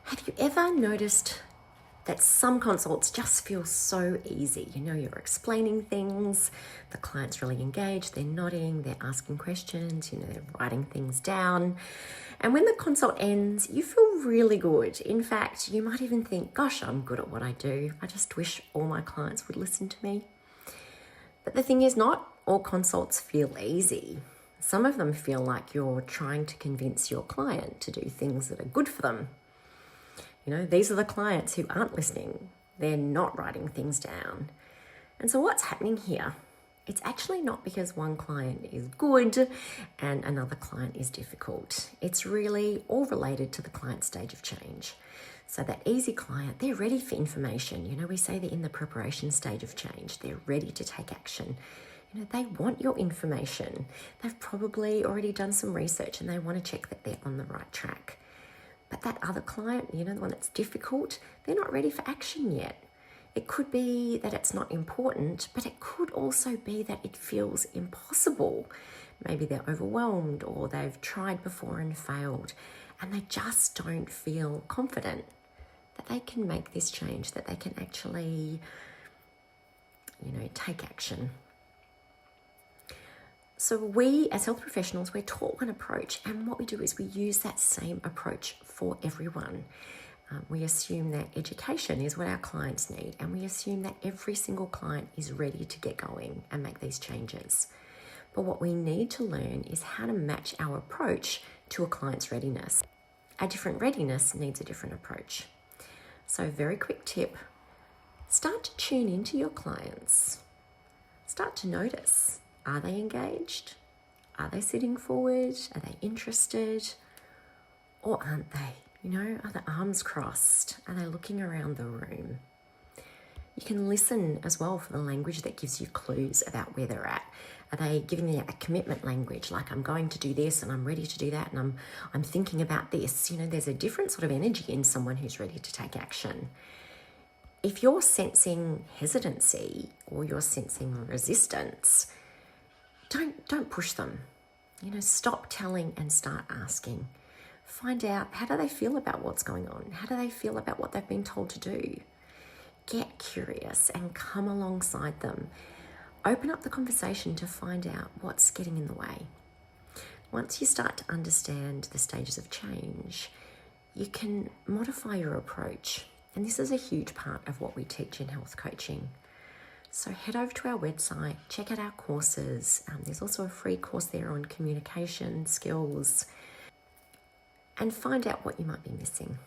Have you ever noticed that some consults just feel so easy? You know, you're explaining things, the client's really engaged, they're nodding, they're asking questions, they're writing things down. And when the consult ends, you feel really good. In fact, you might even think, gosh, I'm good at what I do. I just wish all my clients would listen to me. But the thing is, not all consults feel easy. Some of them feel like you're trying to convince your client to do things that are good for them. These are the clients who aren't listening. They're not writing things down. And so what's happening here? It's actually not because one client is good and another client is difficult. It's really all related to the client stage of change. So that easy client, they're ready for information. We say they're in the preparation stage of change. They're ready to take action. They want your information. They've probably already done some research and they want to check that they're on the right track. But that other client, the one that's difficult, they're not ready for action yet. It could be that it's not important, but it could also be that it feels impossible. Maybe they're overwhelmed or they've tried before and failed, and they just don't feel confident that they can make this change, that they can actually, take action. So we, as health professionals, we're taught one approach, and what we do is we use that same approach for everyone. We assume that education is what our clients need, and we assume that every single client is ready to get going and make these changes. But what we need to learn is how to match our approach to a client's readiness. A different readiness needs a different approach. So very quick tip, start to tune into your clients. Start to notice. Are they engaged? Are they sitting forward? Are they interested? Or aren't they? Are the arms crossed? Are they looking around the room? You can listen as well for the language that gives you clues about where they're at. Are they giving you a commitment language, like I'm going to do this and I'm ready to do that and I'm thinking about this? There's a different sort of energy in someone who's ready to take action. If you're sensing hesitancy or you're sensing resistance, don't push them. Stop telling and start asking. Find out, how do they feel about what's going on? How do they feel about what they've been told to do? Get curious and come alongside them. Open up the conversation to find out what's getting in the way. Once you start to understand the stages of change, you can modify your approach. And this is a huge part of what we teach in health coaching. So head over to our website, check out our courses. There's also a free course there on communication skills, and find out what you might be missing.